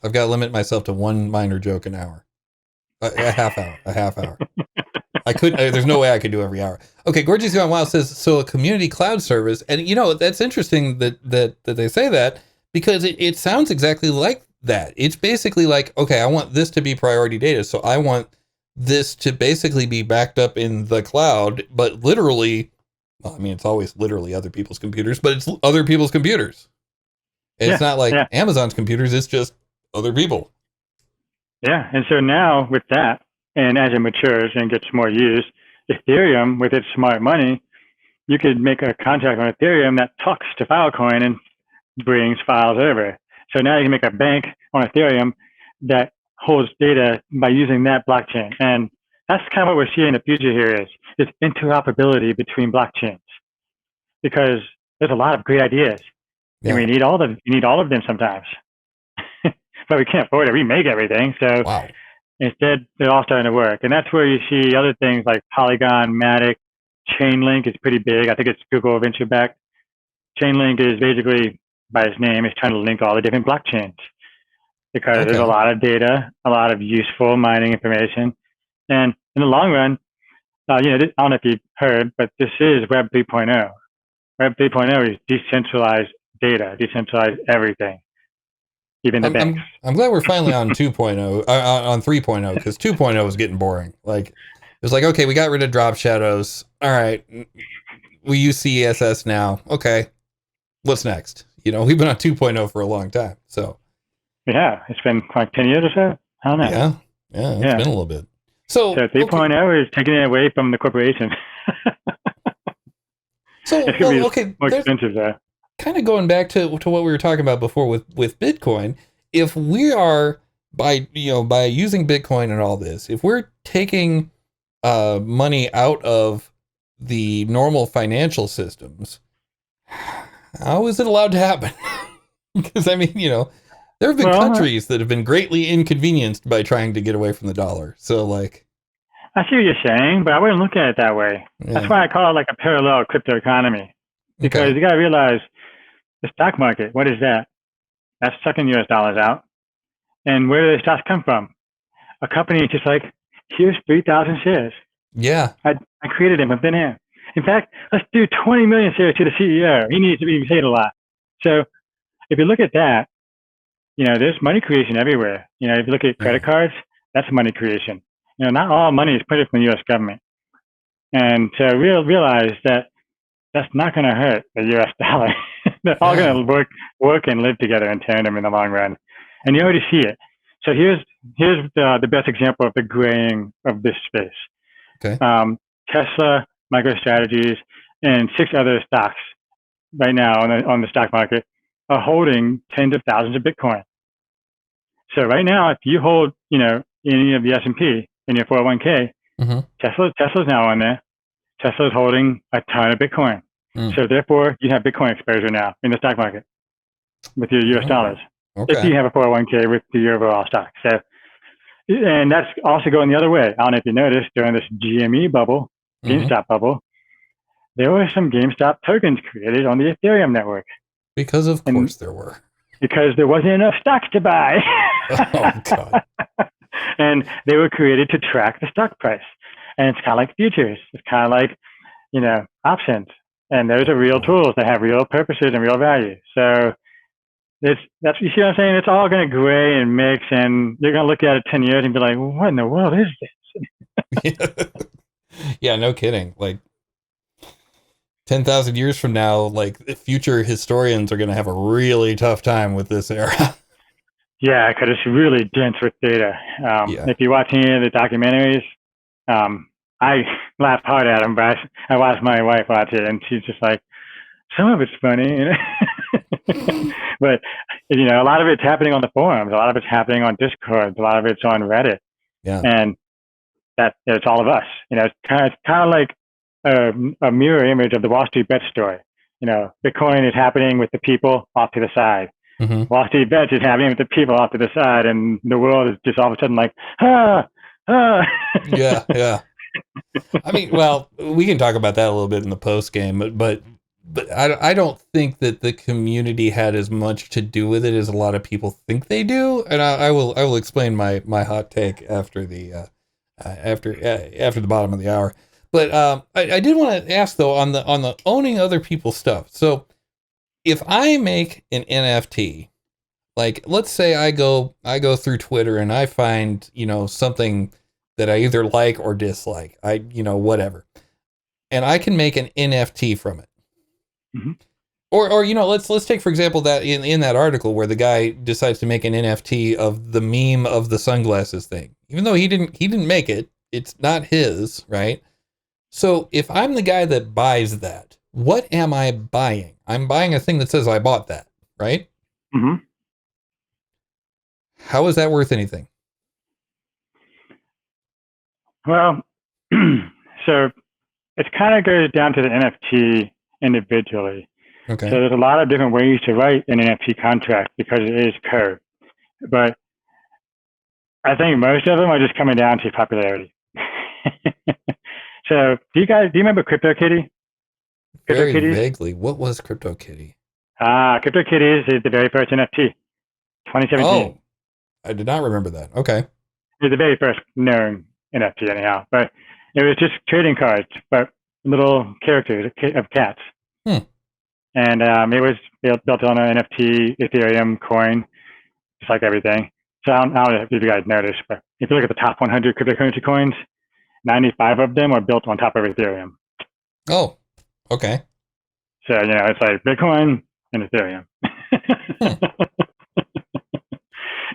I've got to limit myself to one miner joke an hour. A half hour. There's no way I could do every hour. Okay, Gorgeous Young Wild says, so a community cloud service, and that's interesting that they say that, because it sounds exactly like that. It's basically like, okay, I want this to be priority data, so I want this to basically be backed up in the cloud, but literally, well, I mean, it's always literally other people's computers, but it's other people's computers. And it's not like Amazon's computers, it's just other people.
Yeah, and so now with that, and as it matures and gets more used, Ethereum, with its smart money, you could make a contract on Ethereum that talks to Filecoin and brings files over. So now you can make a bank on Ethereum that holds data by using that blockchain. And that's kind of what we're seeing in the future here is interoperability between blockchains, because there's a lot of great ideas, and we need all of them sometimes. But we can't afford to remake everything. So instead, they're all starting to work. And that's where you see other things like Polygon, Matic, Chainlink is pretty big. I think it's Google venture backed. Chainlink is basically, by its name, is trying to link all the different blockchains, because there's a lot of data, a lot of useful mining information. And in the long run, I don't know if you've heard, but this is Web 3.0. Web 3.0 is decentralized data, decentralized everything. Even the banks.
I'm glad we're finally on 2.0, on 3.0, because 2.0 was getting boring. Like, it was like, okay, we got rid of drop shadows. All right, we use CSS now. Okay, what's next? We've been on 2.0 for a long time. So,
yeah, it's been like 10 years or so. I don't know.
Yeah, it's been a little bit. So
3.0 is taking it away from the corporation.
So,
it's going to be more expensive though.
Kind of going back to what we were talking about before with Bitcoin, if we are by using Bitcoin and all this, if we're taking money out of the normal financial systems, how is it allowed to happen? Because I mean, there have been countries that have been greatly inconvenienced by trying to get away from the dollar. So like,
I see what you're saying, but I wouldn't look at it that way. Yeah. That's why I call it like a parallel crypto economy. Because you got to realize the stock market, what is that? That's sucking US dollars out. And where do the stocks come from? A company just like, here's 3,000 shares.
Yeah.
I created them from thin air. In fact, let's do 20 million shares to the CEO. He needs to be paid a lot. So if you look at that, there's money creation everywhere. If you look at credit cards, that's money creation. Not all money is printed from the US government. And so realize that that's not going to hurt the US dollar. They're all going to work and live together in tandem in the long run. And you already see it. So here's the best example of the graying of this space.
Okay.
Tesla, MicroStrategies, and 6 other stocks right now on the stock market are holding tens of thousands of Bitcoin. So right now, if you hold, any of the S&P in your 401k, Tesla's now on there. Tesla's holding a ton of Bitcoin. So therefore, you have Bitcoin exposure now in the stock market with your US dollars.
Okay.
If you have a 401k with the overall stock. So, and that's also going the other way. I don't know if you noticed during this GME bubble, GameStop bubble, there were some GameStop tokens created on the Ethereum network.
Because of course there were.
Because there wasn't enough stocks to buy.
Oh, God.
And they were created to track the stock price. And it's kind of like futures. It's kind of like, options. And those are real tools that have real purposes and real value. So you see what I'm saying? It's all going to gray and mix, and you're going to look at it 10 years and be like, what in the world is this?
Yeah, no kidding. Like 10,000 years from now, like future historians are going to have a really tough time with this era.
Yeah, because it's really dense with data. If you watch any of the documentaries, I laugh hard at them, but I watched my wife watch it, and she's just like, some of it's funny, but a lot of it's happening on the forums, a lot of it's happening on Discord, a lot of it's on Reddit, and that it's all of us. It's kind of like a mirror image of the Wall Street Bets story. Bitcoin is happening with the people off to the side. Wall Street Bets is happening with the people off to the side, and the world is just all of a sudden like,
Yeah. I mean, well, we can talk about that a little bit in the post game, but I don't think that the community had as much to do with it as a lot of people think they do, and I will explain my hot take after the after the bottom of the hour. But I did want to ask though on the owning other people's stuff. So if I make an NFT, like let's say I go through Twitter and I find something that I either like or dislike, whatever, and I can make an NFT from it. Or let's take for example that in that article where the guy decides to make an NFT of the meme of the sunglasses thing, even though he didn't make it, it's not his, right? So if I'm the guy that buys that, what am I buying? I'm buying a thing that says I bought that, right? How is that worth anything?
Well, so it kind of goes down to the NFT individually.
Okay.
So there's a lot of different ways to write an NFT contract because it is code. But I think most of them are just coming down to popularity. So do you remember Cryptokitty?
Very vaguely. What was Cryptokitty?
Cryptokitty is the very first NFT, 2017.
Oh, I did not remember that. Okay.
It was the very first known NFT anyhow, but it was just trading cards, but little characters of cats. And it was built on an NFT Ethereum coin, just like everything. So I don't know if you guys noticed, but if you look at the top 100 cryptocurrency coins, 95 of them are built on top of Ethereum.
Oh, okay.
So, it's like Bitcoin and Ethereum.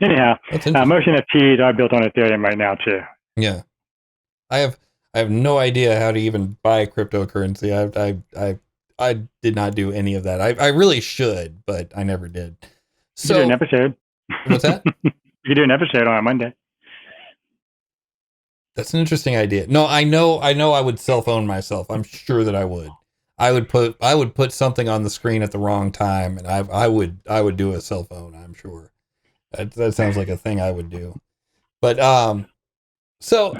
Anyhow, most NFTs are built on Ethereum right now too.
Yeah, I have no idea how to even buy cryptocurrency. I did not do any of that. I really should, but I never did. So
you do an episode.
What's that?
You could do an episode on a Monday.
That's an interesting idea. No, I know I would cell phone myself. I'm sure that I would. I would put something on the screen at the wrong time, and I would do a cell phone, I'm sure. That sounds like a thing I would do. But so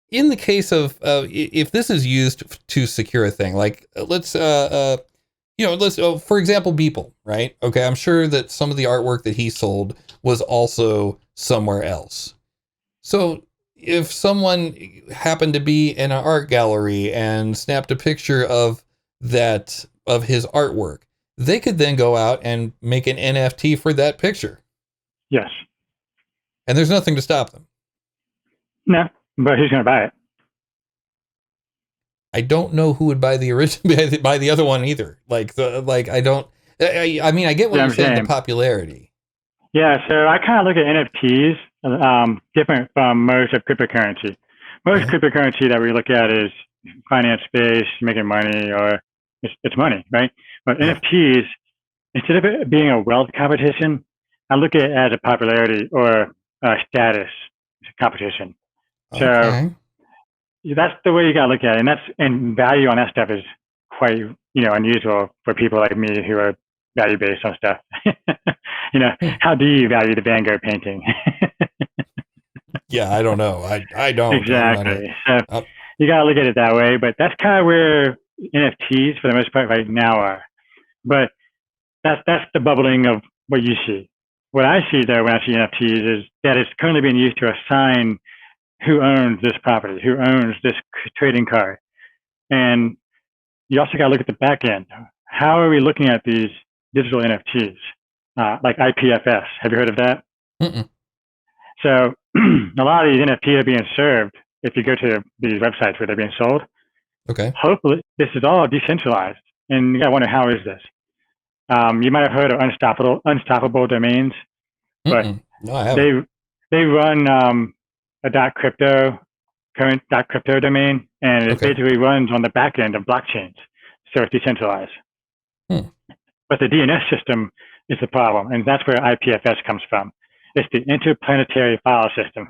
in the case of if this is used to secure a thing, like let's for example, Beeple, right? Okay, I'm sure that some of the artwork that he sold was also somewhere else. So if someone happened to be in an art gallery and snapped a picture of his artwork, they could then go out and make an NFT for that picture.
Yes.
And there's nothing to stop them.
No, but who's going to buy it?
I don't know who would buy the original, buy the other one either. I mean, I get what you're saying, the popularity.
Yeah, so I kind of look at NFTs different from most of cryptocurrency. Most cryptocurrency that we look at is finance based, making money, or it's money, right? But NFTs, instead of it being a wealth competition, I look at it as a popularity or a status competition. So that's the way you got to look at it, and value on that stuff is quite unusual for people like me who are value based on stuff. How do you value the Van Gogh painting?
Yeah, I don't know. I don't.
Exactly. So you got to look at it that way, but that's kind of where NFTs for the most part right now are. But that's the bubbling of what you see. What I see though when I see NFTs is that it's currently being used to assign who owns this property, who owns this trading card. And you also got to look at the back end. How are we looking at these digital NFTs? Like IPFS. Have you heard of that?
Mm-mm.
So a lot of these NFTs are being served if you go to these websites where they're being sold.
Okay.
Hopefully, this is all decentralized. And you got to wonder, how is this? You might have heard of unstoppable domains, but
no, I haven't.
They run a .crypto domain, and it basically runs on the back end of blockchains, so it's decentralized. But the DNS system is the problem, and that's where IPFS comes from. It's the interplanetary file system.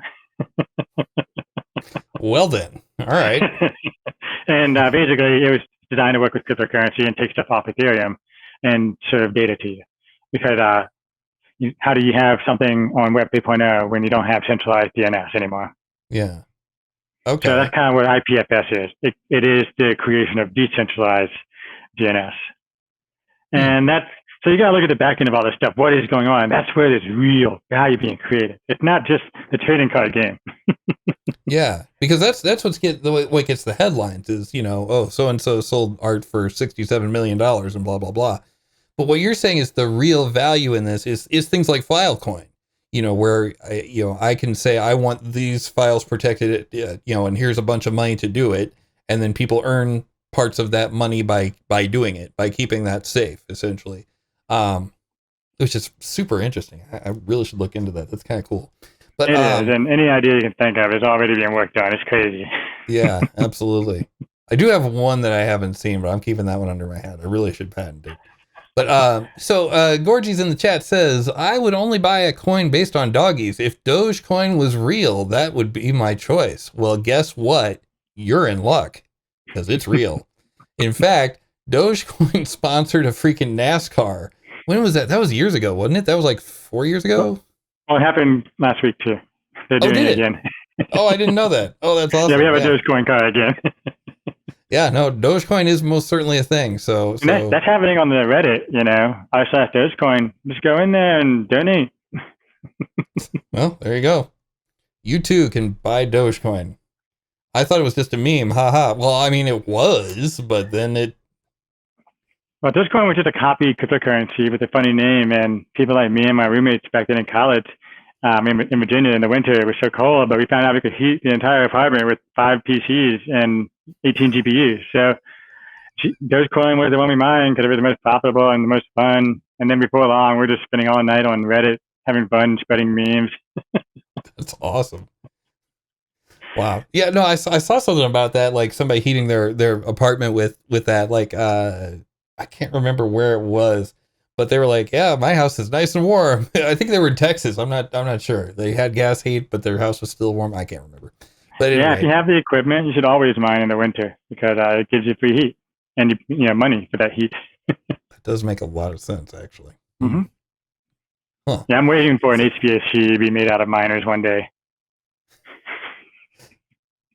Well then, all right.
And basically, it was designed to work with cryptocurrency and take stuff off Ethereum and serve data to you. Because how do you have something on Web 3.0 when you don't have centralized DNS anymore?
Yeah. Okay.
So that's kind of what IPFS is. It is the creation of decentralized DNS. And so you got to look at the back end of all this stuff. What is going on? That's where there's real value being created. It's not just the trading card game.
Yeah, because that's what gets the headlines is, so and so sold art for $67 million and blah blah blah. But what you're saying is the real value in this is things like Filecoin, where I can say I want these files protected, and here's a bunch of money to do it, and then people earn parts of that money by doing it, by keeping that safe, essentially. Which is super interesting. I really should look into that. That's kind of cool. But
it is, and any idea you can think of is already being worked on. It's crazy.
Yeah, absolutely. I do have one that I haven't seen, but I'm keeping that one under my hat. I really should patent it. But so Gorgie's in the chat says, I would only buy a coin based on doggies. If Dogecoin was real, that would be my choice. Well, guess what? You're in luck, because it's real. In fact, Dogecoin sponsored a freaking NASCAR. When was that? That was years ago, wasn't it? That was like 4 years ago?
Well, it happened last week, too. They're doing it again.
Oh, I didn't know that. Oh, that's awesome.
Yeah, we have a Dogecoin card again.
Yeah, no, Dogecoin is most certainly a thing. So
that's happening on the Reddit, r/Dogecoin. Just go in there and donate.
Well, there you go. You too can buy Dogecoin. I thought it was just a meme. Haha. Well, I mean, it was, but then
Well, Dogecoin was just a copy cryptocurrency with a funny name, and people like me and my roommates back then in college, in Virginia in the winter, it was so cold, but we found out we could heat the entire apartment with 5 PCs and 18 GPUs. So Dogecoin was the one we mined because it was the most profitable and the most fun. And then before long, we're just spending all night on Reddit having fun, spreading memes.
That's awesome. Wow. Yeah, no, I saw something about that, like somebody heating their apartment with that, like, I can't remember where it was, but they were like, yeah, my house is nice and warm. I think they were in Texas. I'm not sure. They had gas heat, but their house was still warm. I can't remember. But anyway.
Yeah, if you have the equipment, you should always mine in the winter because it gives you free heat and money for that heat.
That does make a lot of sense, actually.
Mm-hmm.
Huh.
Yeah, I'm waiting for an HVAC to be made out of miners one day.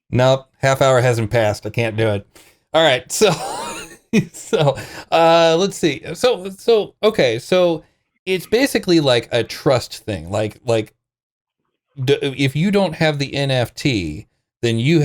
Nope, half hour hasn't passed. I can't do it. All right, so let's see. So okay, so it's basically like a trust thing. Like if you don't have the NFT, then you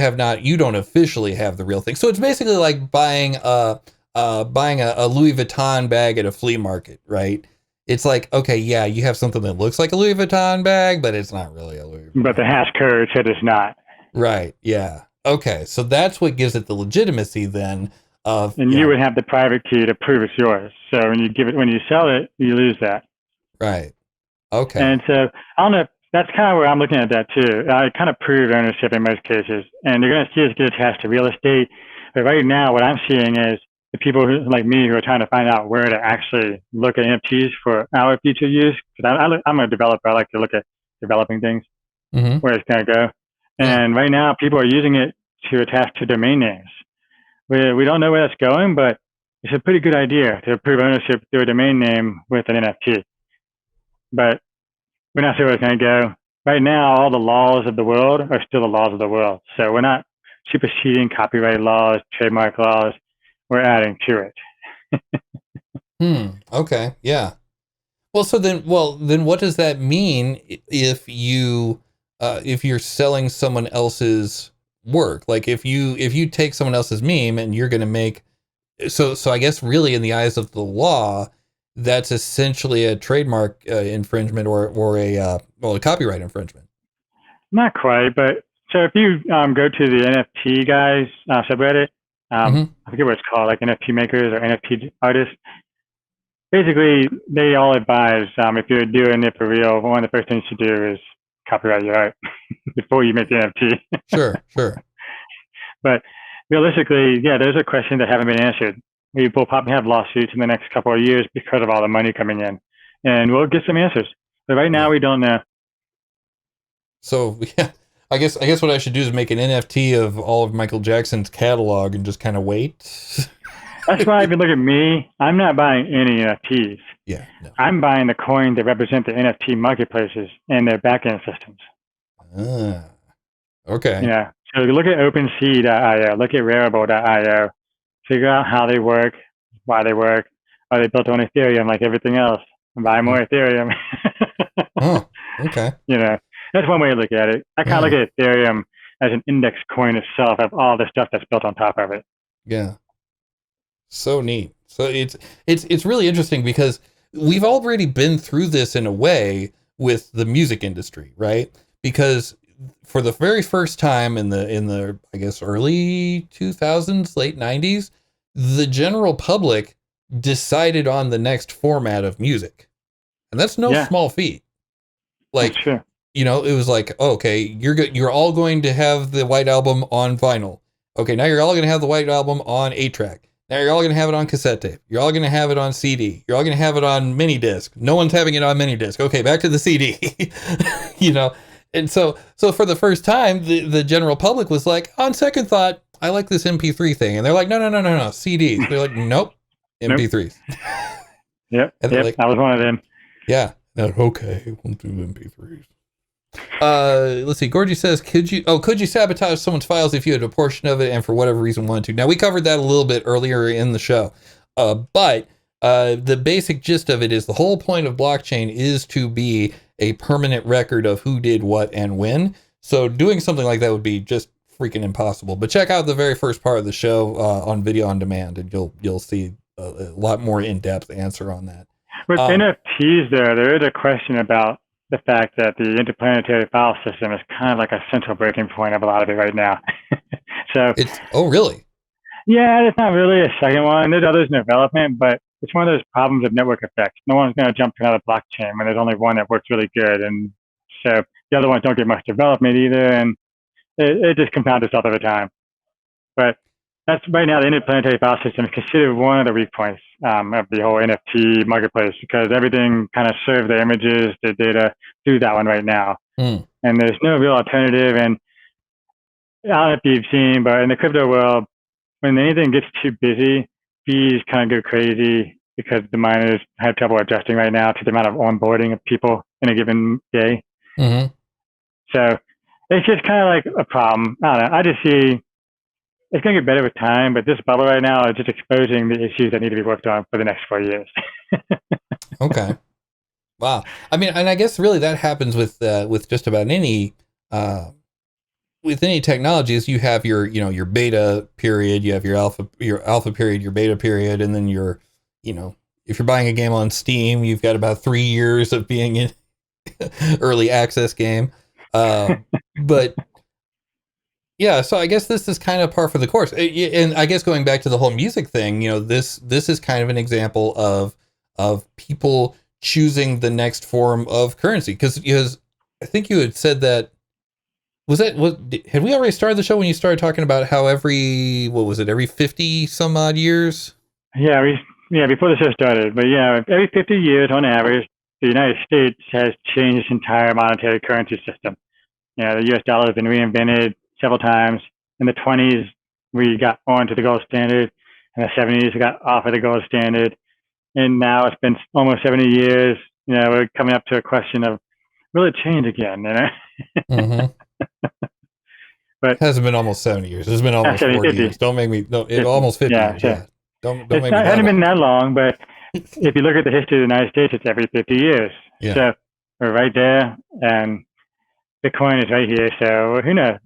don't officially have the real thing. So it's basically like buying a Louis Vuitton bag at a flea market, right? It's like, okay, yeah, you have something that looks like a Louis Vuitton bag, but it's not really a Louis Vuitton.
But the hash code said it's not.
Right, yeah. Okay, so that's what gives it the legitimacy then of...
And you would have the private key to prove it's yours. So when you sell it, you lose that.
Right. Okay.
And so, I don't know, that's kind of where I'm looking at that too. I kind of prove ownership in most cases. And you're going to see us get attached to real estate. But right now, what I'm seeing is the people like me who are trying to find out where to actually look at NFTs for our future use. Because I'm a developer. I like to look at developing things, where it's going to go. And right now, people are using it to attach to domain names. We don't know where that's going, but it's a pretty good idea to prove ownership through a domain name with an NFT. But we're not sure where it's going to go. Right now, all the laws of the world are still the laws of the world. So we're not superseding copyright laws, trademark laws. We're adding to
it. Okay. Yeah. Well, then what does that mean if you're selling someone else's work? Like if you take someone else's meme and you're going to make, so I guess really in the eyes of the law, that's essentially a trademark infringement or a copyright infringement.
Not quite, but so if you go to the NFT guys subreddit, I forget what it's called, like NFT makers or NFT artists. Basically, they all advise if you're doing it for real, one of the first things you do is copyright your art before you make the NFT.
Sure.
But realistically, yeah, those are questions that haven't been answered. We will probably have lawsuits in the next couple of years because of all the money coming in, and we'll get some answers. But right now, we don't know.
So yeah, I guess what I should do is make an NFT of all of Michael Jackson's catalog and just kind of wait.
That's why if you look at me, I'm not buying any NFTs.
Yeah, no.
I'm buying the coins that represent the NFT marketplaces and their backend systems.
Okay.
Yeah. So look at OpenSea.io, look at Rarible.io, figure out how they work, why they work. Are they built on Ethereum like everything else? Buy more Ethereum.
Oh, okay.
That's one way to look at it. I kind of look at Ethereum as an index coin itself of all the stuff that's built on top of it.
Yeah. So neat. So it's really interesting because we've already been through this in a way with the music industry, right? Because for the very first time in the I guess early 2000s, late 90s, the general public decided on the next format of music. And that's no small feat. Like,
sure.
It was like, okay, you're all going to have the White Album on vinyl. Okay, now you're all going to have the White Album on 8-track. Now you're all going to have it on cassette tape. You're all going to have it on CD. You're all going to have it on mini disc. No one's having it on mini disc. Okay, back to the CD. And so for the first time, the general public was like, on second thought, I like this MP3 thing. And they're like, no, CDs. They're like, nope, MP3s.
Yep, like, I was one of them.
Yeah. Okay, we'll do MP3s. Let's see. Gorgie says, could you sabotage someone's files if you had a portion of it and for whatever reason wanted to? Now, we covered that a little bit earlier in the show, but the basic gist of it is the whole point of blockchain is to be a permanent record of who did what and when. So doing something like that would be just freaking impossible. But check out the very first part of the show on video on demand, and you'll see a lot more in-depth answer on that.
With NFTs, there is a question about the fact that the interplanetary file system is kind of like a central breaking point of a lot of it right now. So
really?
Yeah, it's not really a second one. There's others in development, but it's one of those problems of network effects. No one's going to jump to another blockchain when there's only one that works really good, and so the other ones don't get much development either, and it just compounds itself over time. But that's right now the interplanetary file system is considered one of the weak points of the whole NFT marketplace, because everything kind of serves the images, the data through that one right now. And there's no real alternative. And I don't know if you've seen, but in the crypto world, when anything gets too busy, fees kind of go crazy because the miners have trouble adjusting right now to the amount of onboarding of people in a given day. So it's just kind of like a problem. I don't know. I just see it's going to get better with time, but this bubble right now is just exposing the issues that need to be worked on for the next 4 years.
Okay. Wow. I mean, and I guess really that happens with just about any with any technologies. You have your beta period, you have your alpha period, your beta period, and then if you're buying a game on Steam, you've got about 3 years of being in early access game. But yeah, so I guess this is kind of par for the course. And I guess going back to the whole music thing, this is kind of an example of people choosing the next form of currency, because I think you had said that had we already started the show when you started talking about how every 50 some odd years? Yeah,
before the show started. But yeah, every 50 years on average, the United States has changed its entire monetary currency system. The US dollar has been reinvented several times. In the 20s, we got on to the gold standard. In the 70s, we got off of the gold standard. And now it's been almost 70 years. We're coming up to a question of, will it change again? But
it hasn't been almost 70 years. It's been almost 40 years. Don't make me, almost 50 years. Yeah. Don't make me. It
hasn't been that long, but if you look at the history of the United States, it's every 50 years.
Yeah.
So we're right there, and Bitcoin is right here. So who knows?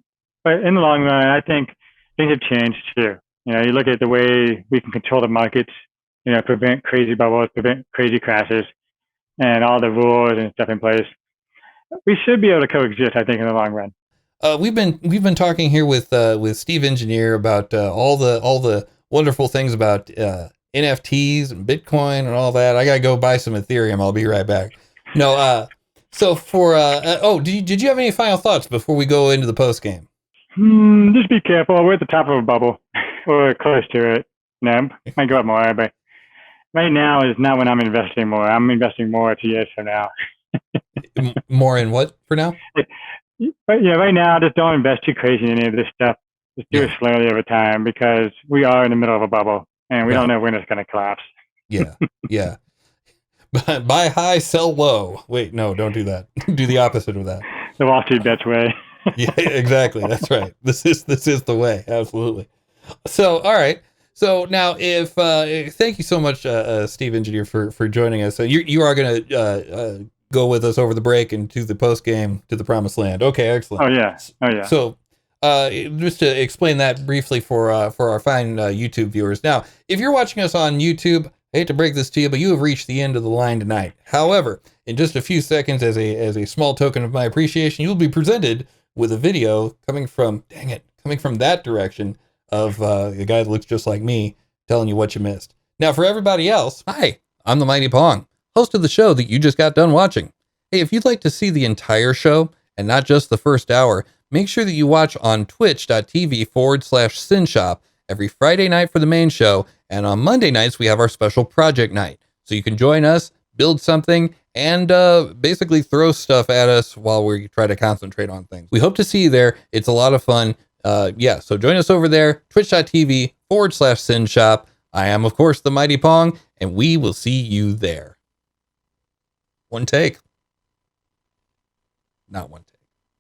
But in the long run, I think things have changed too. You look at the way we can control the markets, prevent crazy bubbles, prevent crazy crashes, and all the rules and stuff in place. We should be able to coexist, I think, in the long run.
We've been talking here with Stevengineer about all the wonderful things about NFTs and Bitcoin and all that. I gotta go buy some Ethereum. I'll be right back. No, so for did you have any final thoughts before we go into the post game?
Just be careful. We're at the top of a bubble, or close to it. Might go up more, but right now is not when I'm investing more. I'm investing more 2 years from now.
More in what for now?
But yeah, right now, just don't invest too crazy in any of this stuff. Just do it slowly over time, because we are in the middle of a bubble, and we don't know when it's going to collapse.
Yeah. Buy high, sell low. Wait, no, don't do that. Do the opposite of that.
The Wall Street bets way.
Yeah, exactly. That's right. This is the way. Absolutely. So, all right. So now, if thank you so much, Stevengineer, for joining us. So you are going to go with us over the break and to the post game to the promised land. Okay, excellent.
Oh yeah.
So, just to explain that briefly for our fine YouTube viewers. Now, if you're watching us on YouTube, I hate to break this to you, but you have reached the end of the line tonight. However, in just a few seconds, as a small token of my appreciation, you'll be presented with a video coming from that direction of a guy that looks just like me, telling you what you missed. Now, for everybody else, hi, I'm the Mighty Pong, host of the show that you just got done watching. Hey, if you'd like to see the entire show and not just the first hour, make sure that you watch on twitch.tv/SYN every Friday night for the main show, and on Monday nights we have our special project night. So you can join us, build something, and basically throw stuff at us while we try to concentrate on things. We hope to see you there. It's a lot of fun. So join us over there, twitch.tv/SYN. I am, of course, the Mighty Pong, and we will see you there. One take. Not one take.